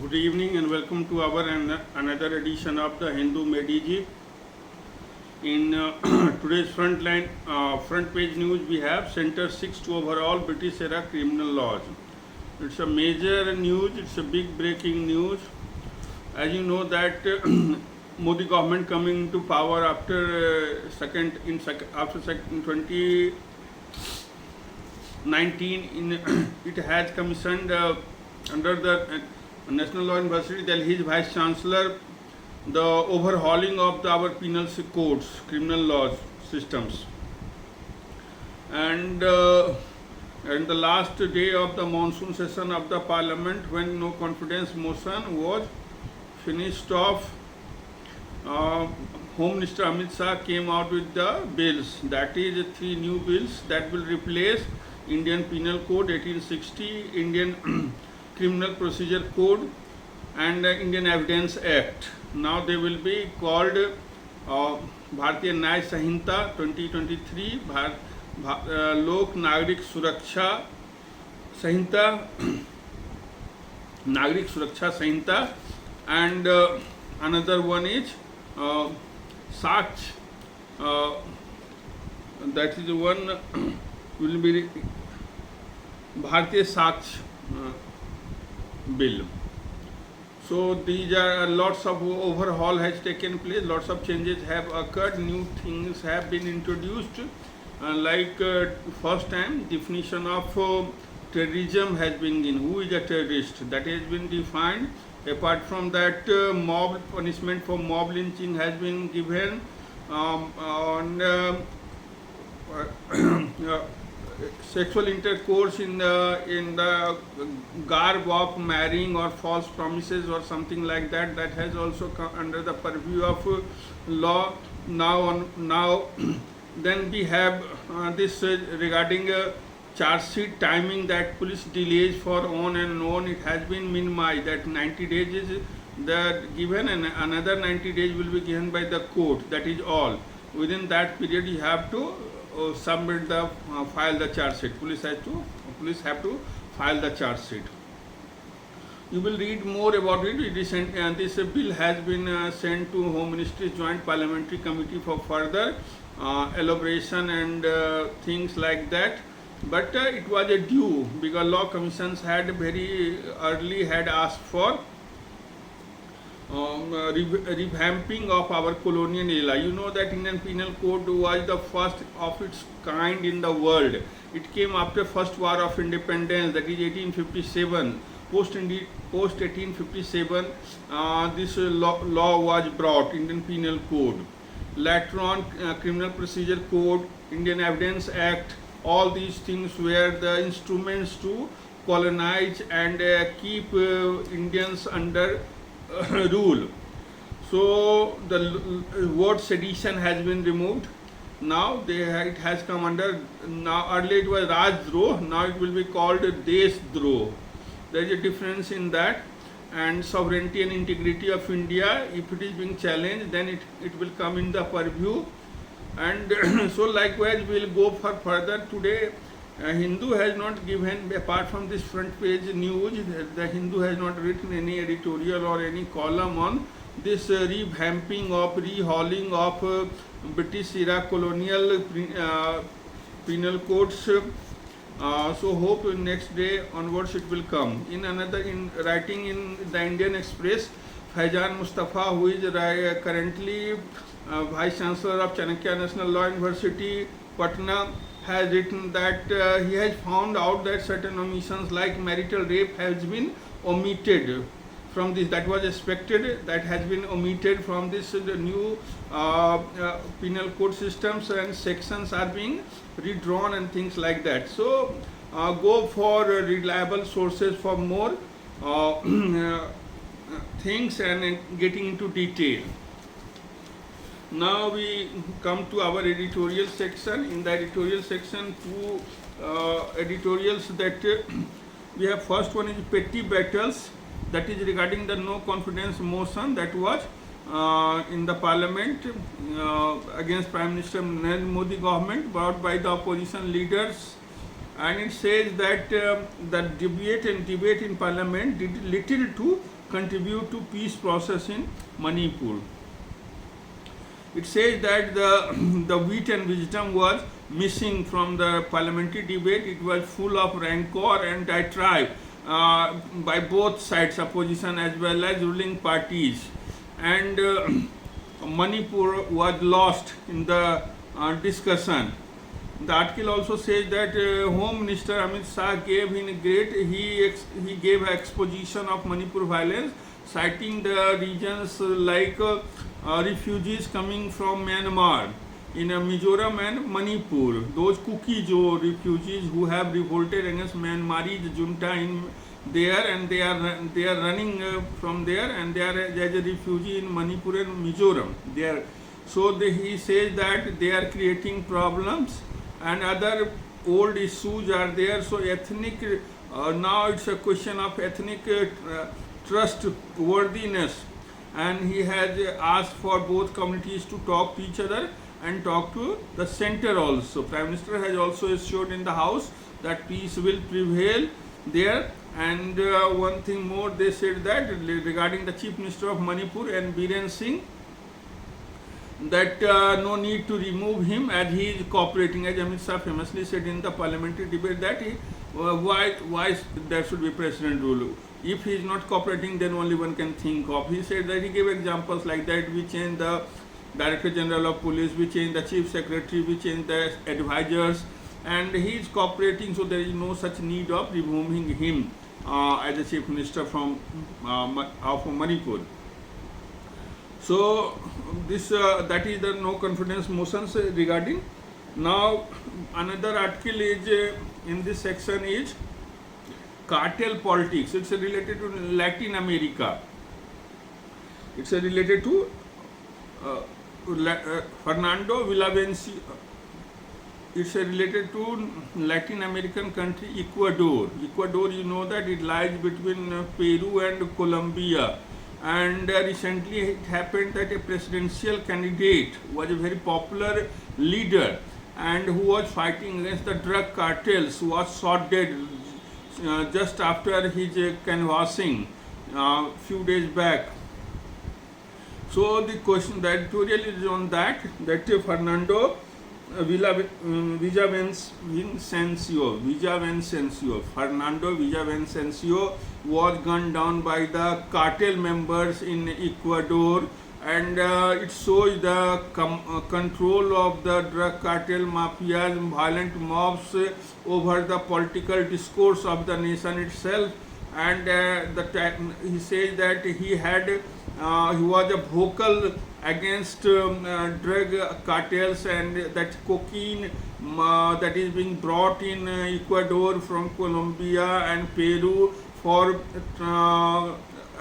Good evening and welcome to our another edition of the Hindu Mediji. In today's front page news, we have Center 6 to overall British era criminal laws. It's a major news. It's a big breaking news. As you know that Modi government coming into power after after 2019, it has commissioned under the National Law University, Delhi's Vice Chancellor, the overhauling of our penal codes, criminal laws systems. And the last day of the monsoon session of the Parliament, when no confidence motion was finished off, Home Minister Amit Shah came out with the bills. That is 3 new bills that will replace Indian Penal Code 1860, Indian Criminal Procedure Code and Indian Evidence Act. Now they will be called Bharatiya Nyaya Sanhita 2023, Lok Nagrik Suraksha Sanhita, Nagrik Suraksha Sanhita, and another one is Saksh. That is one will be Bharatiya Saksh bill. So these are lots of overhaul has taken place, lots of changes have occurred, new things have been introduced, like first time definition of terrorism has been in. Who is a terrorist? That has been defined. Apart from that, mob punishment for mob lynching has been given. Sexual intercourse in the garb of marrying or false promises or something like that, that has also come under the purview of law. Now then we have this regarding charge sheet timing, that police delays for on and on, it has been minimized. That 90 days is given and another 90 days will be given by the court. That is all. Within that period you have to submit the file the charge sheet. Police have to file the charge sheet. You will read more about it. This bill has been sent to Home Ministry's Joint Parliamentary Committee for further elaboration and things like that. But it was a due, because law commissions had very early had asked for revamping of our colonial era. You know that Indian Penal Code was the first of its kind in the world. It came after First War of Independence, that is 1857. Post 1857, this law was brought, Indian Penal Code. Later on, Criminal Procedure Code, Indian Evidence Act, all these things were the instruments to colonize and keep Indians under rule. So the word sedition has been removed. Now it has come under, now earlier it was Rajdroh, now it will be called Deshdroh. There is a difference in that. And sovereignty and integrity of India, if it is being challenged, then it will come in the purview. And so likewise we will go for further. Today Hindu has not given, apart from this front page news, the Hindu has not written any editorial or any column on this revamping of, rehauling of British era colonial penal codes. So hope next day onwards it will come. In writing in the Indian Express, Faizan Mustafa, who is currently Vice Chancellor of Chanakya National Law University, Patna, has written that he has found out that certain omissions like marital rape has been omitted from this. That was expected, that has been omitted from this new penal code systems, and sections are being redrawn and things like that. So go for reliable sources for more things and getting into detail. Now we come to our editorial section. In the editorial section, 2 editorials that we have. First one is petty battles, that is regarding the no confidence motion that was in the parliament against Prime Minister Narendra Modi government, brought by the opposition leaders and it says that the debate in parliament did little to contribute to peace process in Manipur. It says that the wit and wisdom was missing from the parliamentary debate. It was full of rancor and diatribe by both sides, opposition as well as ruling parties. And Manipur was lost in the discussion. The article also says that Home Minister Amit Shah gave he gave an exposition of Manipur violence, citing the regions like refugees coming from Myanmar in Mizoram and Manipur. Those Kuki-Jo refugees who have revolted against Myanmarese junta in there, and they are running from there, and they are as a refugee in Manipur and Mizoram. He says that they are creating problems, and other old issues are there. So ethnic now it's a question of ethnic trustworthiness, and he has asked for both communities to talk to each other and talk to the center also. Prime Minister has also assured in the House that peace will prevail there. And one thing more, they said that regarding the Chief Minister of Manipur and Biren Singh, that no need to remove him as he is cooperating, as Amit Shah famously said in the parliamentary debate that why there should be president rule. If he is not cooperating, then only one can think of. He said that he gave examples like that. We changed the Director General of Police, we changed the Chief Secretary, we changed the advisors, and he is cooperating, so there is no such need of removing him as a Chief Minister from of Manipur. So this that is the no confidence motions regarding. Now another article is in this section is cartel politics. It's related to Latin America. It's related to Fernando Villavicencio. It's related to Latin American country Ecuador. Ecuador, you know that it lies between Peru and Colombia. And recently it happened that a presidential candidate was a very popular leader and who was fighting against the drug cartels was shot dead just after his canvassing few days back. So the question, the editorial is on that Fernando Fernando Villavicencio was gunned down by the cartel members in Ecuador, and it shows the control of the drug cartel mafias and violent mobs over the political discourse of the nation itself. And he says that he was a vocal against drug cartels, and that cocaine that is being brought in Ecuador from Colombia and Peru for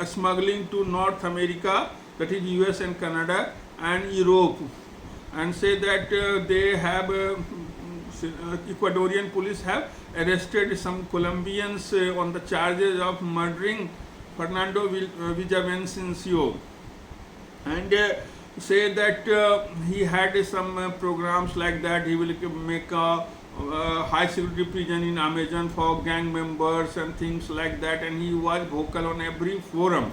smuggling to North America, that is US and Canada and Europe, and say that they have Ecuadorian police have arrested some Colombians on the charges of murdering Fernando Villavicencio, and say that he had some programs like that. He will make a high security prison in Amazon for gang members and things like that, and he was vocal on every forum,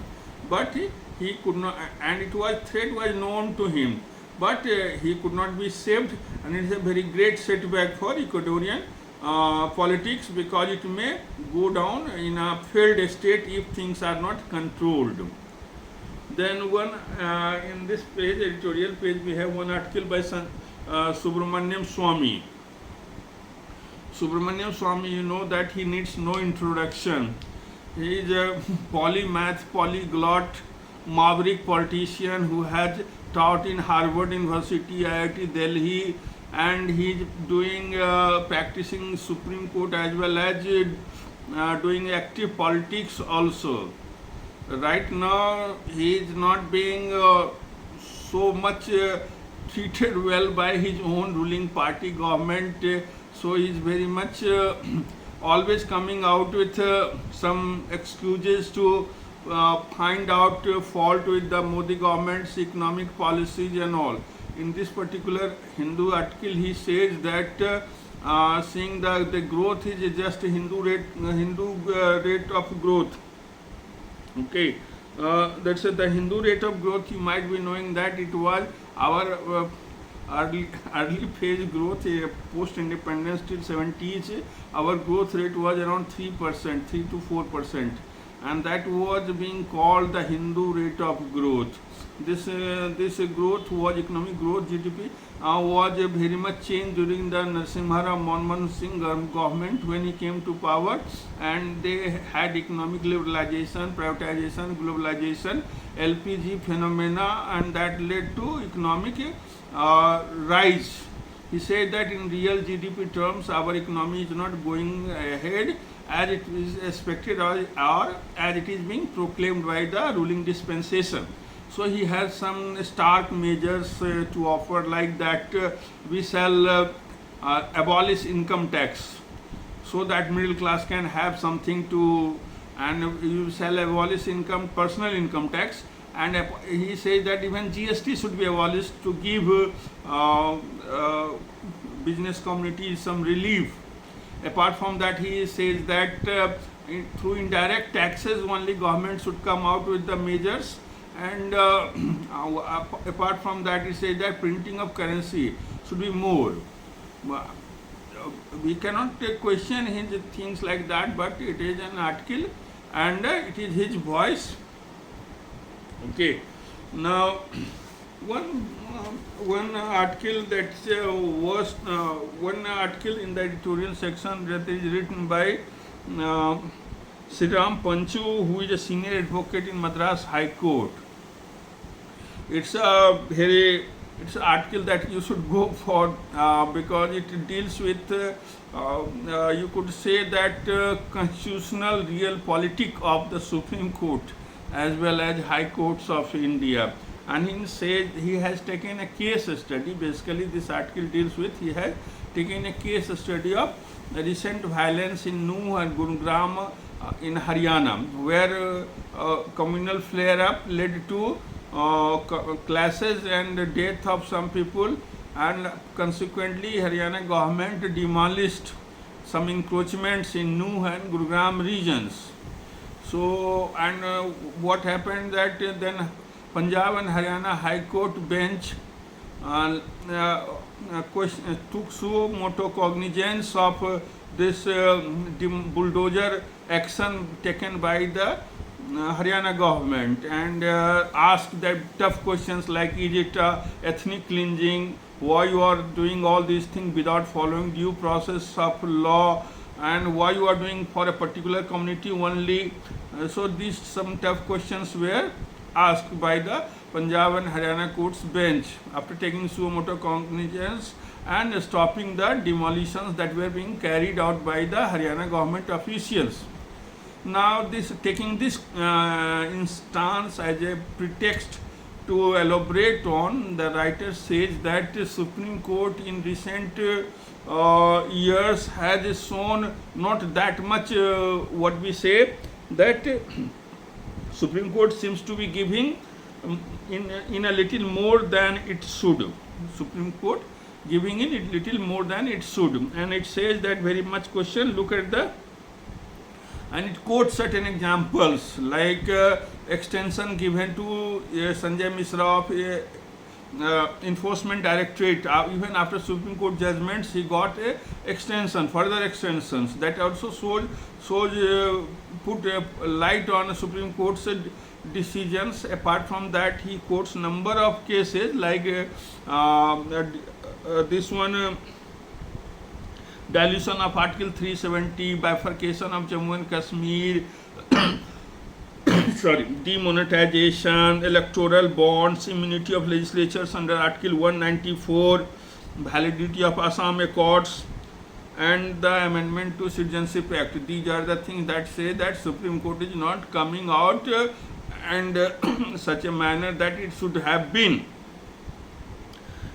but he could not, and threat was known to him, but he could not be saved, and it is a very great setback for Ecuadorian politics, because it may go down in a failed state if things are not controlled. Then in this page, editorial page, we have one article by Subramaniam Swamy. Subramaniam Swamy, you know that he needs no introduction. He is a polymath, polyglot, maverick politician who has taught in Harvard University, IIT Delhi, and he is doing practicing Supreme Court as well as doing active politics also. Right now he is not being so much treated well by his own ruling party government, so he is very much always coming out with some excuses to find out fault with the Modi government's economic policies and all. In this particular Hindu article, he says that seeing the growth is just Hindu rate of growth. Okay, That's the Hindu rate of growth. You might be knowing that it was our early phase growth post independence till 70s. Our growth rate was around 3%, 3 to 4%, and that was being called the Hindu rate of growth. This growth was economic growth, GDP was very much changed during the Narasimha Rao Manmohan Singh government when he came to power, and they had economic liberalization, privatization, globalization, LPG phenomena, and that led to economic rise. He said that in real GDP terms, our economy is not going ahead as it is expected or as it is being proclaimed by the ruling dispensation. So he has some stark measures to offer, like that we shall abolish income tax so that middle class can have something to, and you shall abolish personal income tax, and he says that even GST should be abolished to give business community some relief. Apart from that, he says that through indirect taxes only government should come out with the measures, and apart from that, he says that printing of currency should be more. We cannot question his things like that, but it is an article and it is his voice. Okay, now one article that was one article in the editorial section that is written by Shri Panchu, who is a senior advocate in Madras High Court. It's an article that you should go for because it deals with you could say that constitutional real politic of the Supreme Court as well as High Courts of India. And he says he has taken a case study. Basically, this article deals with, he has taken a case study of the recent violence in Nuh and Gurugram in Haryana, where communal flare-up led to clashes and death of some people, and consequently Haryana government demolished some encroachments in Nuh and Gurugram regions. So, and what happened that then Punjab and Haryana High Court bench took suo motu cognizance of this bulldozer action taken by the Haryana government, and asked that tough questions like, is it ethnic cleansing, why you are doing all these things without following due process of law, and why you are doing for a particular community only. So these some tough questions were asked by the Punjab and Haryana courts bench after taking suo motu cognizance and stopping the demolitions that were being carried out by the Haryana government officials. Now, taking this instance as a pretext to elaborate on, the writer says that the Supreme Court in recent years has shown not that much what we say that Supreme Court seems to be giving in a little more than it should. Supreme Court giving in a little more than it should, and it says that very much question. Look at the, and it quotes certain examples like extension given to Sanjay Mishra of Enforcement Directorate. Even after Supreme Court judgments, he got a extension, further extensions. That also put a light on Supreme Court's decisions. Apart from that, he quotes number of cases like this one. Dilution of Article 370, bifurcation of Jammu and Kashmir, demonetization, electoral bonds, immunity of legislatures under Article 194, validity of Assam Accords, and the amendment to Citizenship Act. These are the things that say that Supreme Court is not coming out and such a manner that it should have been.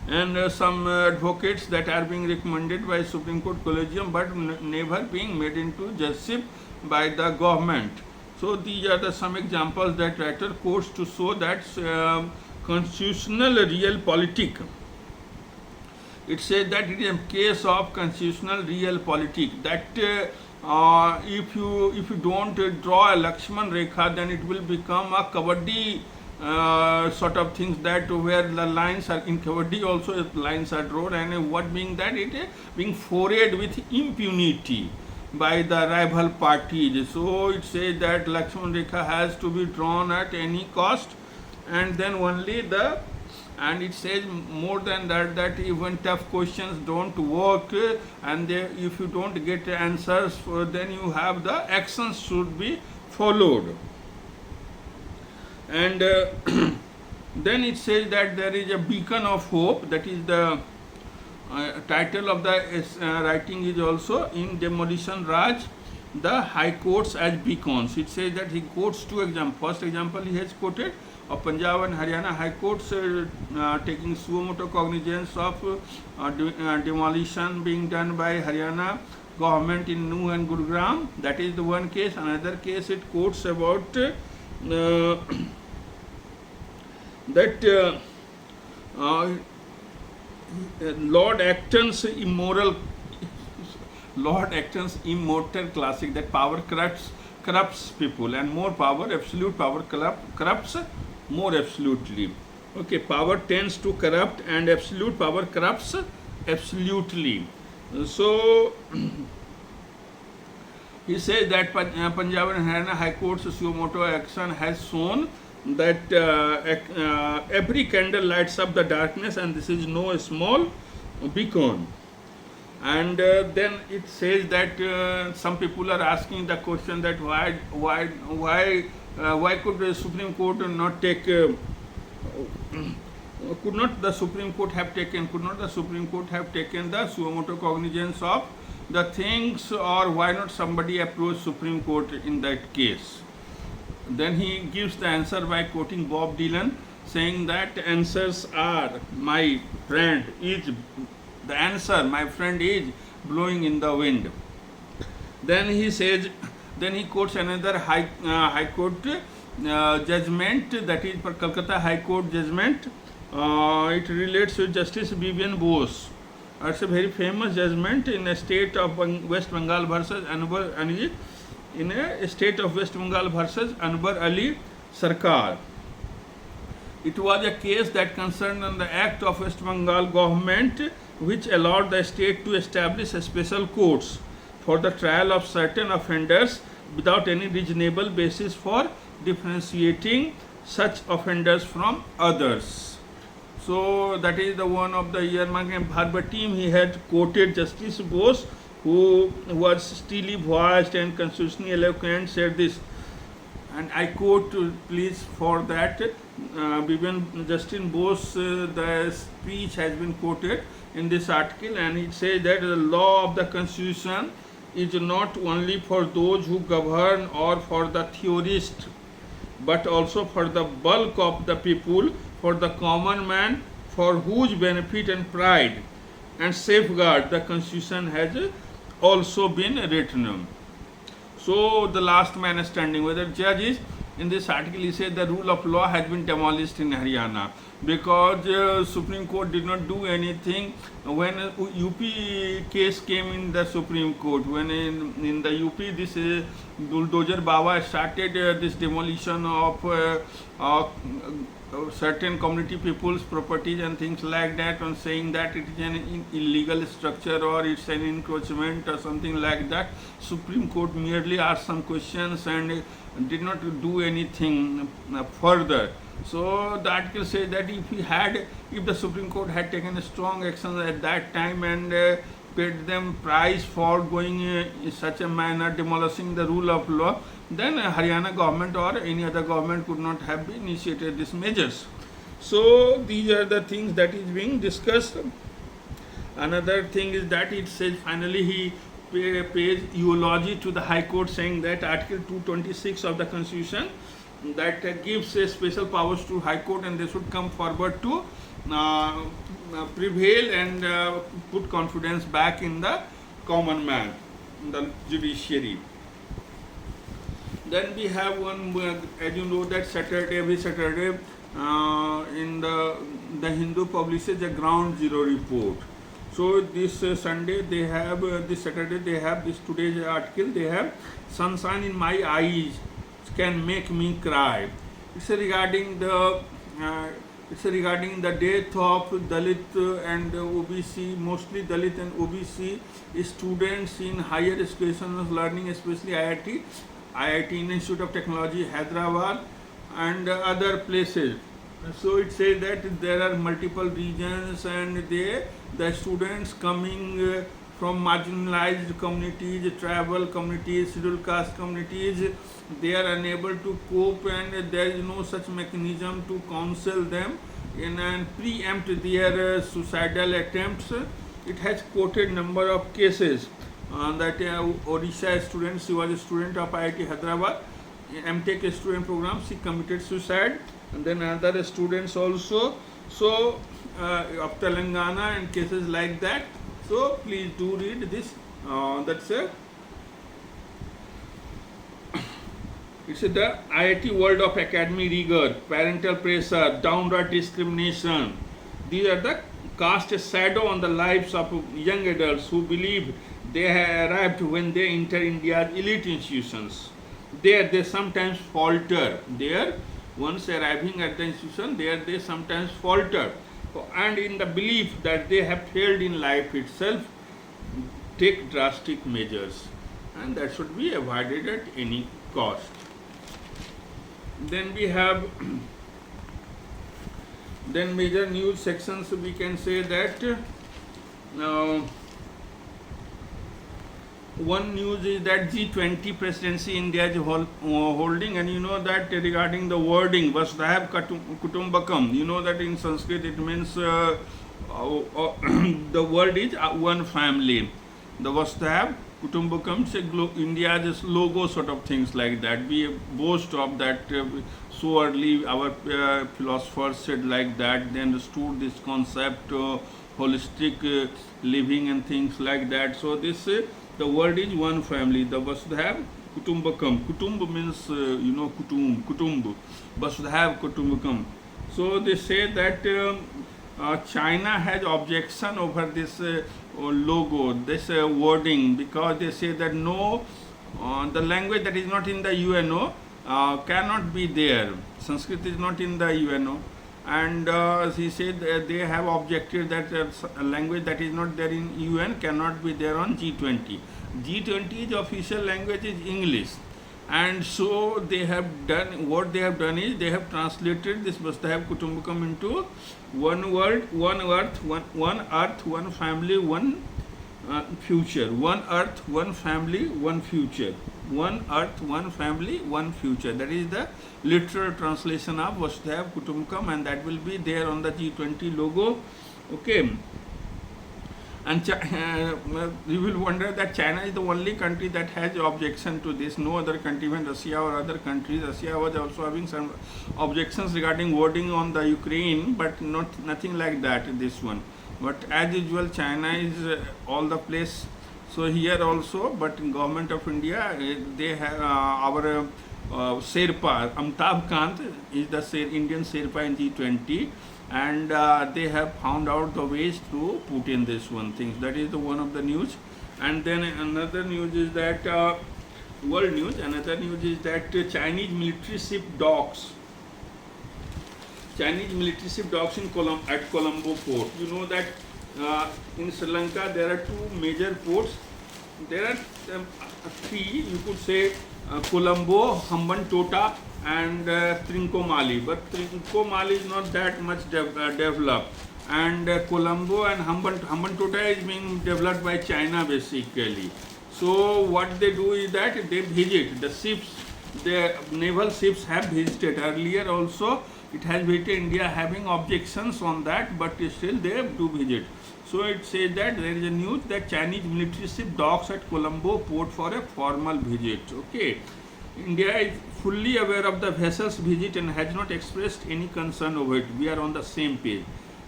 And some advocates that are being recommended by Supreme Court Collegium but never being made into judgeship by the government. So these are the some examples that writer quotes to show that constitutional real politic. It says that it is a case of constitutional real politic, that if you don't draw a Lakshman Rekha, then it will become a kabaddi sort of things, that where the lines are in kabaddi also lines are drawn, and what being that it being forayed with impunity by the rival parties. So it says that Lakshman Rekha has to be drawn at any cost, and then only the, and it says more than that, that even tough questions don't work, and if you don't get answers, then you have the actions should be followed. And then it says that there is a beacon of hope, that is the title of the writing is also in Demolition Raj, the high courts as beacons. It says that he quotes two examples. First example he has quoted of Punjab and Haryana high courts taking suo motu cognizance of demolition being done by Haryana government in Nuh and Gurugram. That is the one case. Another case it quotes about that Lord Acton's Immortal Classic, that power corrupts people, and more power, absolute power corrupts more absolutely. Okay, power tends to corrupt, and absolute power corrupts absolutely. So he says that Punjab and Haryana High Court's suo motu action has shown that every candle lights up the darkness, and this is no small beacon. And then it says that some people are asking the question that why could the Supreme Court not take could not the Supreme Court have taken the suo motu cognizance of the things, or why not somebody approach Supreme Court in that case? Then he gives the answer by quoting Bob Dylan, saying that answers are, my friend is blowing in the wind. Then he says, then he quotes another high court judgment, that is for Calcutta High Court judgment. It relates to Justice Vivian Bose. It's a very famous judgment in a state of West Bengal versus Anwar Ali, in a state of West Bengal versus Anwar Ali Sarkar. It was a case that concerned on the act of West Bengal government, which allowed the state to establish special courts for the trial of certain offenders without any reasonable basis for differentiating such offenders from others. So that is the one of the earmark and verbatim he had quoted Justice Bose, who was steely voiced and constitutionally eloquent, said this, and I quote please for that Justin Bose, the speech has been quoted in this article, and it says that the law of the Constitution is not only for those who govern or for the theorists, but also for the bulk of the people, for the common man, for whose benefit and pride and safeguard the Constitution has also been written. So the last man standing, whether judges, in this article he said the rule of law has been demolished in Haryana because Supreme Court did not do anything when UP case came in the Supreme Court. When in the UP this bulldozer Baba started this demolition of certain community people's properties and things like that, on saying that it is an illegal structure or it's an encroachment or something like that. Supreme Court merely asked some questions and did not do anything further. So the article says that if the Supreme Court had taken a strong action at that time and paid them price for going in such a manner, demolishing the rule of law, then Haryana government or any other government could not have initiated these measures. So these are the things that is being discussed. Another thing is that it says finally he pays eulogy to the High Court, saying that Article 226 of the Constitution that gives special powers to High Court, and they should come forward to prevail and put confidence back in the common man, in the judiciary. Then we have one, as you know, that every Saturday in the Hindu publishes a ground zero report. So this Sunday they have, this Saturday they have this today's article. They have sunshine in my eyes can make me cry. It's regarding the death of Dalit and OBC, mostly Dalit and OBC students in higher education learning, especially IIT Institute of Technology, Hyderabad, and other places. So it says that there are multiple regions, and the students coming from marginalized communities, tribal communities, scheduled caste communities, they are unable to cope, and there is no such mechanism to counsel them and preempt their suicidal attempts. It has quoted number of cases that Odisha student, she was a student of IIT Hyderabad, MTech student program, she committed suicide, and then other students also, so of Telangana, and cases like that. So please do read this. That's it's the IIT world of academy rigor, parental pressure, downward discrimination. These are the cast a shadow on the lives of young adults who believe they have arrived when they enter India's elite institutions. There they sometimes falter. There, once arriving at the institution, there they sometimes falter. And in the belief that they have failed in life itself, take drastic measures. And that should be avoided at any cost. Then we have then major news sections. We can say that one news is that G20 presidency India is holding, and you know that regarding the wording Vasudhaiv Kutumbakam, you know that in Sanskrit it means the word is one family. The Vasudhaiv Kutumbakam, India's logo sort of things like that. We boast of that so early, our philosophers said like that, they understood this concept, holistic living and things like that. So this the word is one family. The Vasudhaiv Kutumbakam. Kutumb means Kutumb. Vasudhaiv Kutumbakam. So they say that China has objection over this logo, this wording, because they say that no, the language that is not in the UNO cannot be there. Sanskrit is not in the UNO. And he said they have objected that a language that is not there in UN cannot be there on G20. G20's official language is English, and so they have done, what they have done is they have translated this Vasudhaiv Kutumbakam into one world, one earth, one family, one future. One earth, one family, one future. One earth, one family, one future. That is the literal translation of Vasudhaiv Kutumbakam, and that will be there on the G20 logo. Okay. And you will wonder that China is the only country that has objection to this. No other country, even Russia or other countries. Russia was also having some objections regarding wording on the Ukraine, but nothing like that in this one. But as usual, China is all the place. So here also, but in government of India, they have our Sherpa, Amitabh Kant is the Indian Sherpa in G20. And they have found out the ways to put in this one thing. That is the one of the news. And then another news is that world news. Another news is that Chinese military ship docks. Chinese military ship docks in at Colombo port. You know that in Sri Lanka there are two major ports. There are three. You could say Colombo, Hambantota, and Trincomalee, but Trincomalee is not that much developed, and Colombo and Hambantota is being developed by China basically. So what they do is that they visit the ships, the naval ships have visited earlier also. It has visited India, having objections on that, but still they do visit. So it says that there is a news that Chinese military ship docks at Colombo port for a formal visit. Okay. India is fully aware of the vessel's visit and has not expressed any concern over it. We are on the same page,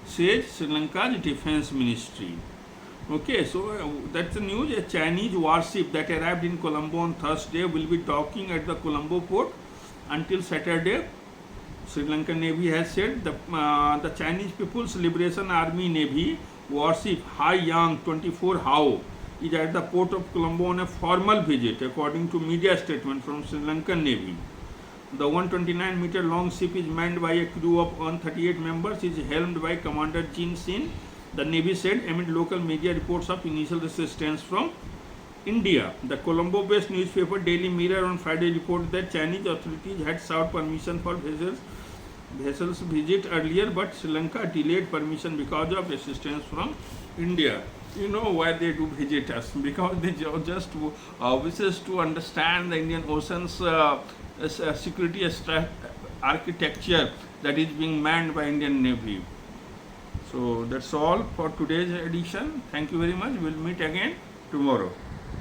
says Sri Lanka's Defense Ministry. Okay, so that's the news. A Chinese warship that arrived in Colombo on Thursday will be docking at the Colombo port until Saturday. Sri Lankan Navy has said the Chinese People's Liberation Army Navy warship Hai Yang 24 How is at the port of Colombo on a formal visit, according to media statement from Sri Lankan Navy. The 129-meter long ship is manned by a crew of 138 members. It is helmed by Commander Jin Sin, the Navy said, amid local media reports of initial resistance from India. The Colombo-based newspaper Daily Mirror on Friday reported that Chinese authorities had sought permission for vessels visit earlier, but Sri Lanka delayed permission because of resistance from India. You know why they do visit us? Because they just wishes to understand the Indian Ocean's security architecture that is being manned by Indian Navy. So that's all for today's edition. Thank you very much. We'll meet again tomorrow.